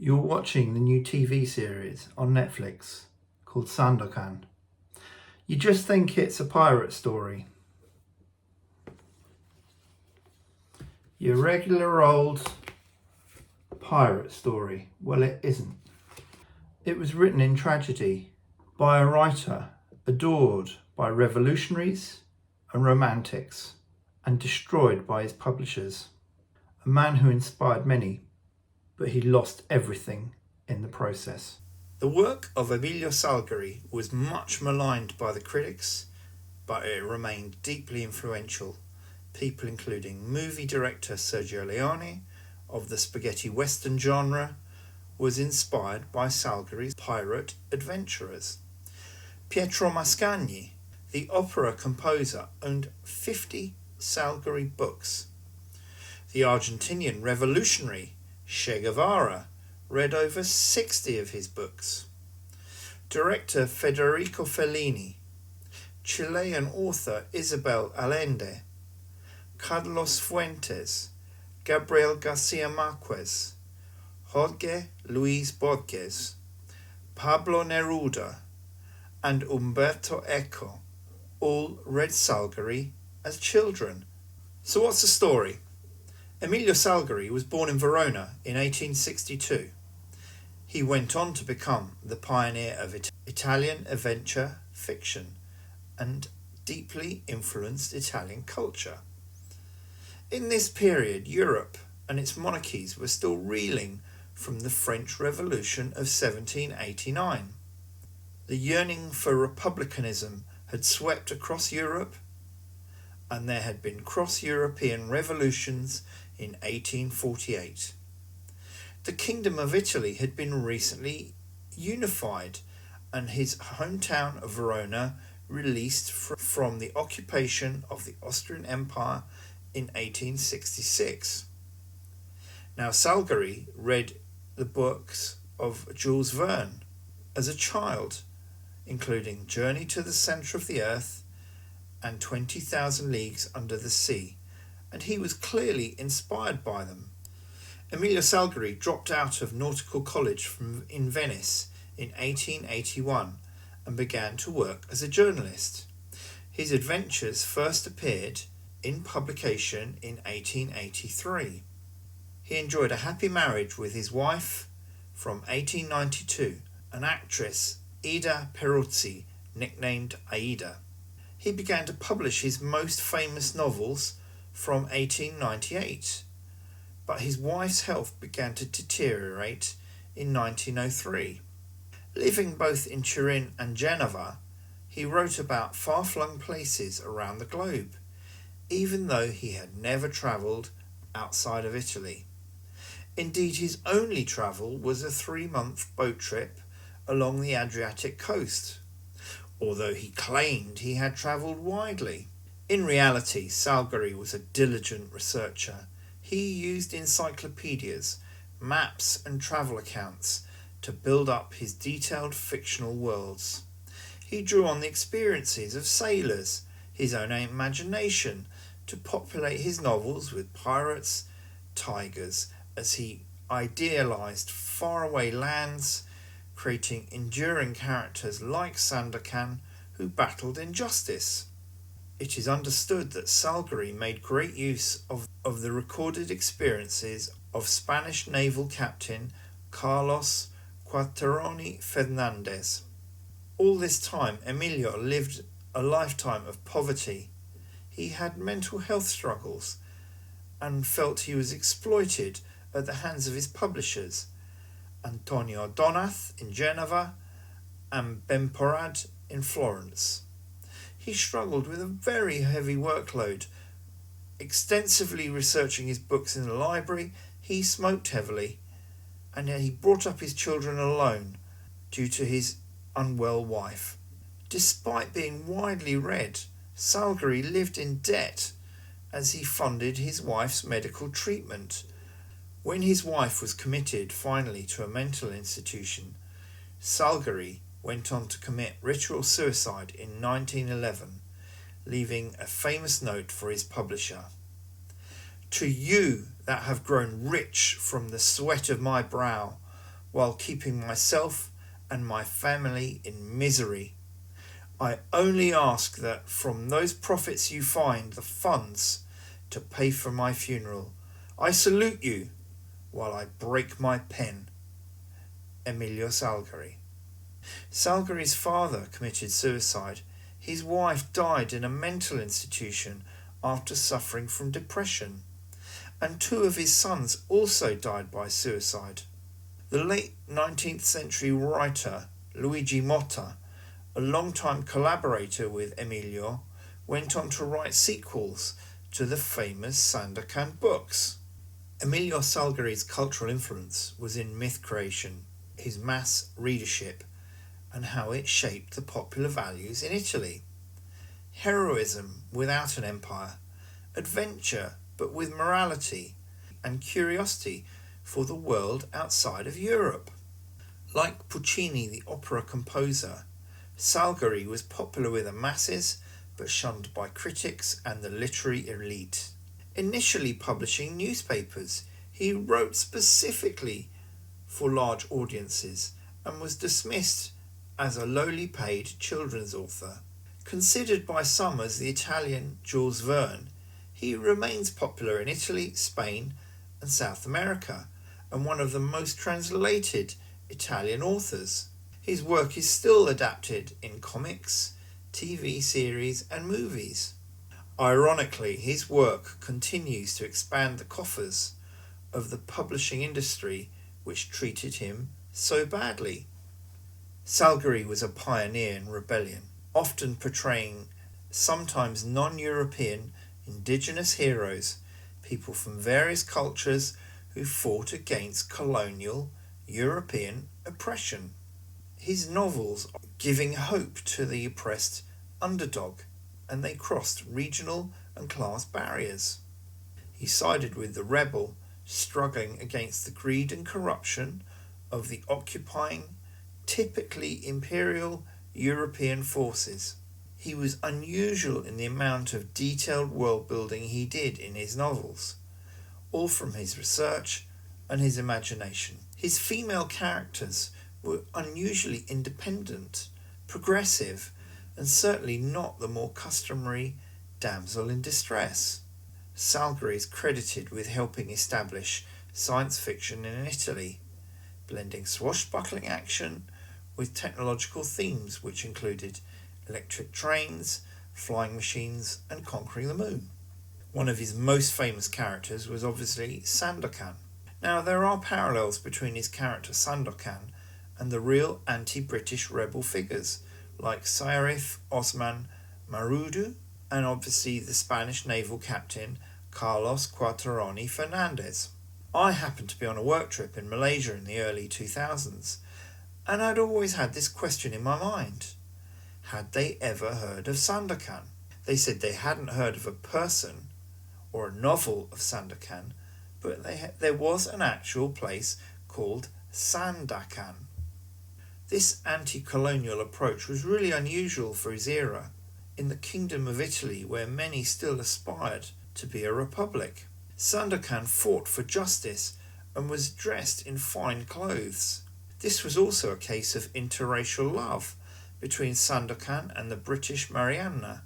You're watching the new TV series on Netflix called Sandokan. You just think it's a pirate story. Your regular old pirate story. Well, it isn't. It was written in tragedy by a writer adored by revolutionaries and romantics and destroyed by his publishers. A man who inspired many, but he lost everything in the process. The work of Emilio Salgari was much maligned by the critics, but it remained deeply influential. People including movie director Sergio Leone of the spaghetti western genre was inspired by Salgari's pirate adventurers. Pietro Mascagni, the opera composer, owned 50 Salgari books. The Argentinian revolutionary Che Guevara read over 60 of his books. Director Federico Fellini, Chilean author Isabel Allende, Carlos Fuentes, Gabriel García Márquez, Jorge Luis Borges, Pablo Neruda, and Umberto Eco all read Salgari as children. So what's the story? Emilio Salgari was born in Verona in 1862. He went on to become the pioneer of Italian adventure fiction and deeply influenced Italian culture. In this period, Europe and its monarchies were still reeling from the French Revolution of 1789. The yearning for republicanism had swept across Europe, and there had been cross-European revolutions in 1848. The Kingdom of Italy had been recently unified, and his hometown of Verona released from the occupation of the Austrian Empire in 1866. Now Salgari read the books of Jules Verne as a child, including Journey to the Centre of the Earth and 20,000 Leagues Under the Sea, and he was clearly inspired by them. Emilio Salgari dropped out of Nautical College in Venice in 1881 and began to work as a journalist. His adventures first appeared in publication in 1883. He enjoyed a happy marriage with his wife from 1892, an actress, Ida Peruzzi, nicknamed Aida. He began to publish his most famous novels from 1898, but his wife's health began to deteriorate in 1903. Living both in Turin and Geneva, he wrote about far-flung places around the globe, even though he had never travelled outside of Italy. Indeed, his only travel was a 3-month boat trip along the Adriatic coast, although he claimed he had travelled widely. In reality, Salgari was a diligent researcher. He used encyclopedias, maps and travel accounts to build up his detailed fictional worlds. He drew on the experiences of sailors, his own imagination, to populate his novels with pirates, tigers, as he idealised faraway lands, creating enduring characters like Sandokan who battled injustice. It is understood that Salgari made great use of the recorded experiences of Spanish naval captain Carlos Quateroni Fernandez. All this time, Emilio lived a lifetime of poverty. He had mental health struggles and felt he was exploited at the hands of his publishers, Antonio Donath in Geneva and Bemporad in Florence. He struggled with a very heavy workload. Extensively researching his books in the library, he smoked heavily, and he brought up his children alone due to his unwell wife. Despite being widely read, Salgari lived in debt as he funded his wife's medical treatment. When his wife was committed finally to a mental institution, Salgari went on to commit ritual suicide in 1911, leaving a famous note for his publisher. "To you that have grown rich from the sweat of my brow, while keeping myself and my family in misery. I only ask that from those profits you find the funds to pay for my funeral. I salute you while I break my pen. Emilio Salgari. Salgari's father committed suicide. His wife died in a mental institution after suffering from depression, and 2 of his sons also died by suicide. The late 19th century writer Luigi Motta, a long-time collaborator with Emilio, went on to write sequels to the famous Sandokan books. Emilio Salgari's cultural influence was in myth creation, his mass readership, and how it shaped the popular values in Italy. Heroism without an empire, adventure but with morality, and curiosity for the world outside of Europe. Like Puccini, the opera composer, Salgari was popular with the masses but shunned by critics and the literary elite. Initially publishing newspapers, he wrote specifically for large audiences and was dismissed as a lowly paid children's author. Considered by some as the Italian Jules Verne, he remains popular in Italy, Spain, and South America, and one of the most translated Italian authors. His work is still adapted in comics, TV series, and movies. Ironically, his work continues to expand the coffers of the publishing industry, which treated him so badly. Salgari was a pioneer in rebellion, often portraying sometimes non-European indigenous heroes, people from various cultures who fought against colonial European oppression. His novels giving hope to the oppressed underdog, and they crossed regional and class barriers. He sided with the rebel, struggling against the greed and corruption of the occupying, typically imperial European forces. He was unusual in the amount of detailed world building he did in his novels, all from his research and his imagination. His female characters were unusually independent, progressive, and certainly not the more customary damsel in distress. Salgari is credited with helping establish science fiction in Italy, blending swashbuckling action with technological themes which included electric trains, flying machines, and conquering the moon. One of his most famous characters was obviously Sandokan. Now, there are parallels between his character Sandokan and the real anti-British rebel figures like Saif Osman Marudu and obviously the Spanish naval captain Carlos Cuatroni Fernandez. I happened to be on a work trip in Malaysia in the early 2000s, and I'd always had this question in my mind. Had they ever heard of Sandokan? They said they hadn't heard of a person or a novel of Sandokan, but there was an actual place called Sandakan. This anti-colonial approach was really unusual for his era, in the Kingdom of Italy where many still aspired to be a republic. Sandokan fought for justice and was dressed in fine clothes. This was also a case of interracial love between Sandokan and the British Mariana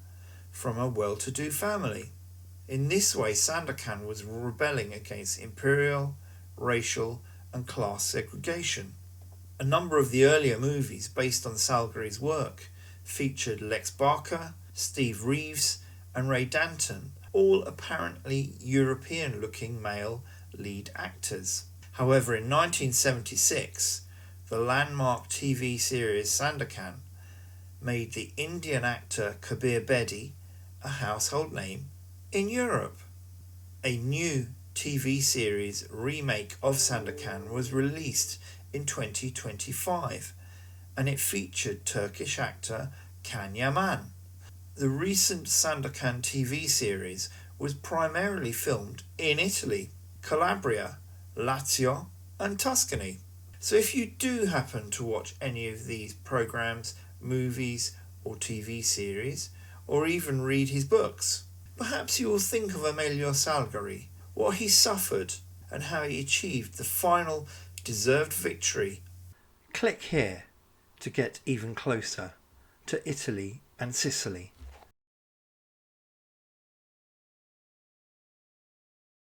from a well-to-do family. In this way, Sandokan was rebelling against imperial, racial, and class segregation. A number of the earlier movies based on Salgari's work featured Lex Barker, Steve Reeves, and Ray Danton, all apparently European-looking male lead actors. However, in 1976, the landmark TV series Sandokan made the Indian actor Kabir Bedi a household name in Europe. A new TV series remake of Sandokan was released in 2025, and it featured Turkish actor Can Yaman. The recent Sandokan TV series was primarily filmed in Italy, Calabria, Lazio, and Tuscany. So if you do happen to watch any of these programs, movies, or TV series, or even read his books, perhaps you will think of Emilio Salgari, what he suffered, and how he achieved the final deserved victory. Click here to get even closer to Italy and Sicily.